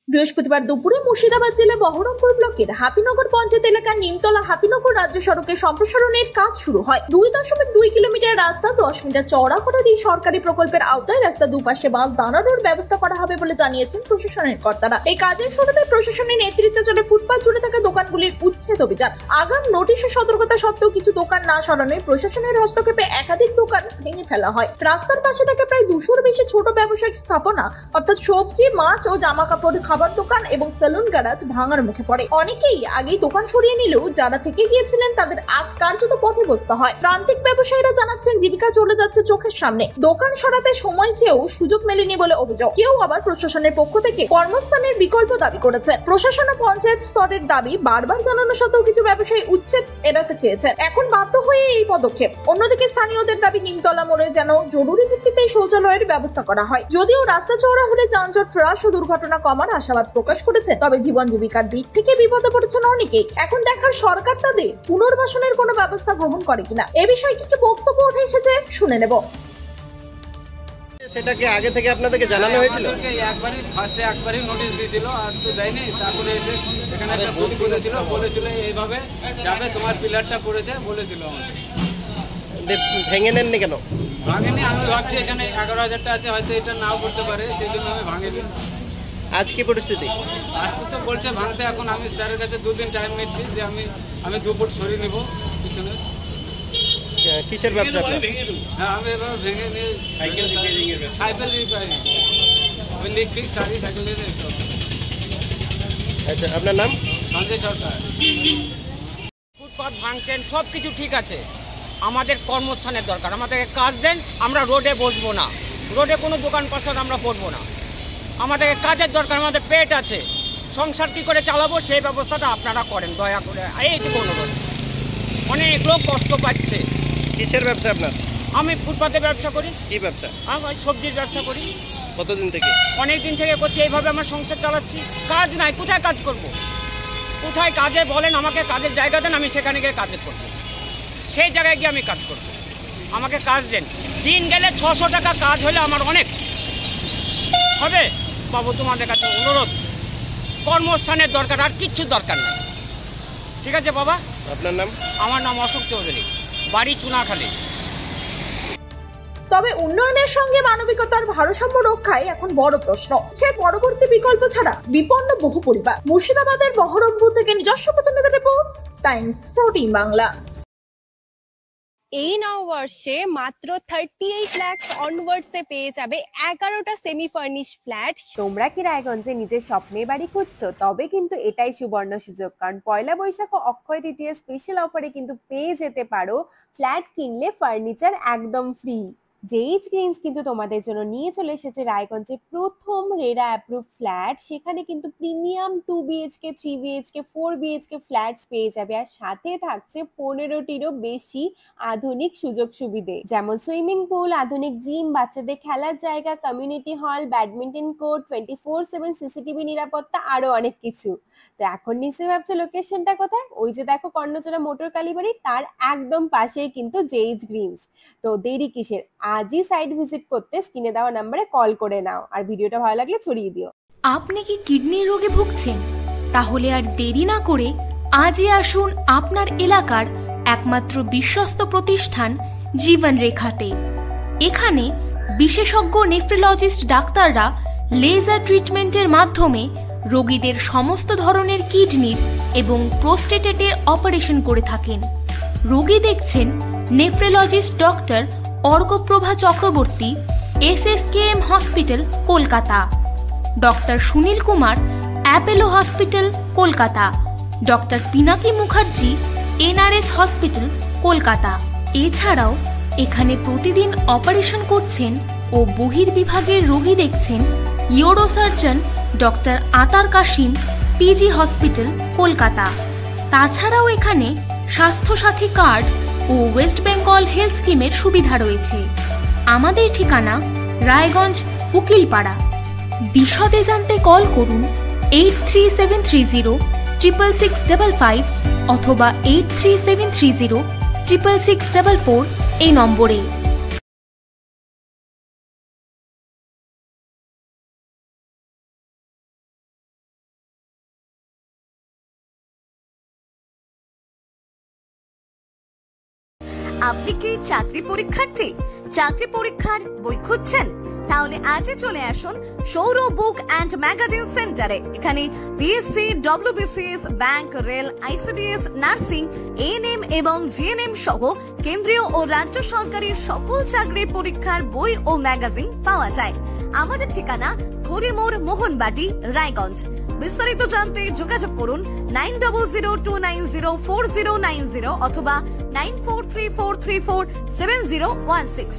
বৃহস্পতিবার দুপুরে মুর্শিদাবাদ জেলার বহরমপুর ব্লকের হাতিনগর পঞ্চায়েত এলাকার নিমতলা হাতিনগর রাজ্য সড়কের সম্প্রসারণের কাজ শুরু হয়। 2.2 কিলোমিটার রাস্তা 10 মিটার চওড়া করার এই সরকারি প্রকল্পের আওতায় রাস্তা দুপাশে বাস দাঁড়ানোর ব্যবস্থা করা হবে বলে জানিয়েছেন প্রশাসনের কর্তারা। এই কাজের শুরুতে প্রশাসনের নেতৃত্বে চলে ফুটপাত জুড়ে থাকা দোকানগুলির উচ্ছেদ অভিযান। আগাম নোটিশ ও সতর্কতা সত্ত্বেও কিছু দোকান না সরানোয় প্রশাসনের হস্তক্ষেপে একাধিক দোকান ভেঙে ফেলা হয়। রাস্তার পাশে থাকে প্রায় 200-র বেশি ছোট ব্যবসায়িক স্থাপনা অর্থাৎ সবজি, মাছ ও জামা কাপড়, খাবার দোকান এবং সেলুন গ্যারাজ ভাঙার মুখে পড়ে। অনেকেই আগেই দোকান সরিয়ে নিলেও যারা থেকে গিয়েছিলেন তাদের আজ কার্যত পথে বসতে হয়। প্রান্তিক ব্যবসায়ীরা জানাচ্ছেন জীবিকা চলে যাচ্ছে চোখের সামনে। দোকান সরাতে সময় চেয়েও সুযোগ মেলেনি বলে অভিযোগ। কেউ আবার প্রশাসনের পক্ষ থেকে কর্মস্থানের বিকল্প দাবি করেছে। প্রশাসন ও পঞ্চায়েত স্তরের দাবি বারবার জানানো সত্ত্বেও কিছু ব্যবসায়ী উচ্ছেদ এড়াতে চেয়েছেন। এখন বাধ্য হয়ে এই পদক্ষেপ। অন্যদিকে স্থানীয়দের দাবি নিমতলা মোড়ে যেন জরুরি ভিত্তিতে শৌচালয়ের ব্যবস্থা করা হয়। যদিও রাস্তা চওড়া হলে যানজট হ্রাস ও দুর্ঘটনা কমার আশাবাদ প্রকাশ করেছে, তবে জীবন জীবিকার দিক থেকে বিপদে পড়েছেন অনেকেই। এখন দেখার সরকার তাদের পুনর্বাসনের কোনো ব্যবস্থা গ্রহণ করে কিনা। এ বিষয়ে কিছু বক্তব্য উঠে এসেছে, শুনে নেব। সেটা কি আগে থেকে আপনাদেরকে জানানো হয়েছিল? একবারই নোটিশ দিয়েছিল, আর তো দেয়নি। তারপরে এসে এখানে একটা ফোন বলেছিল এইভাবে যাবে, তোমার পিলারটা পড়েছে বলেছিল। ভেঙে নেননি কেন? ভাঙেনি, আমি ভাবছি এখানে 11,000টা আছে, হয়তো এটা নাও করতে পারে, সেই জন্য আমি ভাঙিনি। আজ কি পরিস্থিতি? আজকে তো বলছে ভাঙতে। এখন আমি স্যারের কাছে 2 দিন টাইম নিচ্ছি যে আমি 2 ফুট সরিয়ে নিব পিছনে। কিসের ব্যবসা? হ্যাঁ, আমি এবার ভেঙে নিয়ে সাইকেল রিপেয়ারিং, ওই লিক সারি সাইকেল দিয়ে। আচ্ছা, আপনার নাম? সঞ্জয় সরকার। ফুটপাত ভাঙছেন, সব কিছু ঠিক আছে। আমাদের কর্মস্থানের দরকার, আমাদেরকে কাজ দেন। আমরা রোডে বসবো না, রোডে কোনো দোকান পাশার আমরা করবো না। আমাদেরকে কাজের দরকার, আমাদের পেট আছে, সংসার কী করে চালাবো সেই ব্যবস্থাটা আপনারা করেন দয়া করে। এইটুকু অনুরোধ। অনেক লোক কষ্ট পাচ্ছে। কিসের ব্যবসা আপনার? আমি ফুটপাতে ব্যবসা করি। কি ব্যবসা? আমি সবজির ব্যবসা করি। কতদিন থেকে? অনেক দিন থেকে করছি, এইভাবে আমার সংসার চালাচ্ছি। কাজ নাই, কোথায় কাজ করব? কোথায় কাজে বলেন, আমাকে কাজের জায়গা দেন, আমি সেখানে গিয়ে কাজে করব। সেই জায়গায় গিয়ে আমি কাজ করব, আমাকে কাজ দেন। দিন গেলে 600 টাকা কাজ হলে আমার অনেক হবে। বাবু, তোমাদের কাছে অনুরোধ, কর্মস্থানের দরকার, আর কিচ্ছু দরকার নেই। ঠিক আছে বাবা? আপনার নাম? আমার নাম অশোক চৌধুরী, বাড়ি চুনাখালী। তবে উন্নয়নের সঙ্গে মানবিকতার ভারসাম্য রক্ষায় এখন বড় প্রশ্ন। সে পরবর্তী বিকল্প ছাড়া বিপন্ন বহু পরিবার। মুর্শিদাবাদের বহরমপুর থেকে নিজস্ব প্রতিনিধি রিপোর্ট, টাইমস 14 বাংলা। এই নববর্ষে মাত্র 38 লাখ অনওয়ার্ডসে পেয়ে যাবে 11টা সেমি ফার্নিশ ফ্ল্যাট। তোমরা কি রায়গঞ্জে নিজের স্বপ্নের বাড়ি খুঁজছো? তবে কিন্তু এটাই সুবর্ণ সুযোগ, কারণ পয়লা বৈশাখ ও অক্ষয় তৃতীয়া স্পেশাল অফারে কিন্তু পেয়ে যেতে পারো ফ্ল্যাট কিনলে ফার্নিচার একদম ফ্রি। জেইচ গ্রিনস কিন্তু তোমাদের জন্য নিয়ে চলে এসেছে রায়গঞ্জে প্রথম রেরা অ্যাপ্রুভ ফ্ল্যাট। সেখানে কিন্তু premium 2 BHK, 3 BHK, 4 BHK flats পেয়ে যাবে, আর সাথে থাকছে 15টিরও বেশি আধুনিক সুযোগ সুবিধে, যেমন সুইমিং পুল, আধুনিক জিম, বাচ্চাদের খেলার জায়গা, community hall, badminton court, 24/7 CCTV নিরাপত্তা, আরো অনেক কিছু। তো এখন নিশ্চয়ই ভাবছো লোকেশনটা কোথায়? ওই যে দেখো কর্ণচূড়া মোটর কালীবাড়ি, তার একদম পাশেই কিন্তু জেইচ গ্রিনস। তো দেরি কিসের? আজই সাইট ভিজিট করতে স্ক্রিনে দেওয়া নম্বরে কল করে নাও, আর ভিডিওটা ভালো লাগলে ছড়িয়ে দিও। আপনি কি কিডনির রোগে ভুগছেন? তাহলে আর দেরি না করে আজই আসুন আপনার এলাকার একমাত্র বিশ্বস্ত প্রতিষ্ঠান জীবন রেখাতে। এখানে বিশেষজ্ঞ নেফ্রোলজিস্ট ডাক্তাররা লেজার ট্রিটমেন্টের মাধ্যমে রোগীদের সমস্ত ধরনের কিডনির এবং প্রোস্টেটের অপারেশন করে থাকেন। রোগী দেখছেন nephrologist doctor Arkaprabha Chakraborty, SSKM hospital, Kolkata. Doctor Sunil Kumar, Apollo hospital, Kolkata. Doctor Pinaki Mukherjee, NRS hospital, Kolkata. এছাড়াও এখানে প্রতিদিন অপারেশন করছেন ও বহির্বিভাগের রোগী দেখছেন ইউরোসার্জন ডক্টর আতার কাশিম, PG হসপিটাল, কলকাতা। তাছাড়াও এখানে স্বাস্থ্যসাথী কার্ড ও ওয়েস্ট বেঙ্গল হেলথ স্কিমের সুবিধা রয়েছে। আমাদের ঠিকানা রায়গঞ্জ, উকিলপাড়া। বিশদে জানতে কল করুন 8373066655 অথবা 8373066644 এই নম্বরে। আপনি কি চাকরি পরীক্ষার্থী? চাকরি পরীক্ষার বই খুঁজছেন? তাহলে আজই চলে আসুন সৌর বুক অ্যান্ড ম্যাগাজিন সেন্টারে। এখানে BSc, WBCS, bank, rail, ICDS, nursing, ANM এবং জিএনএম সহ কেন্দ্রীয় ও রাজ্য সরকারি সকল চাকরির পরীক্ষার বই ও ম্যাগাজিন পাওয়া যায়। আমাদের ঠিকানা ঘড়িমোড়, মোহনবাটি, রায়গঞ্জ। বিস্তারিত জানতে যোগাযোগ করুন 9002904090 অথবা 9434347016।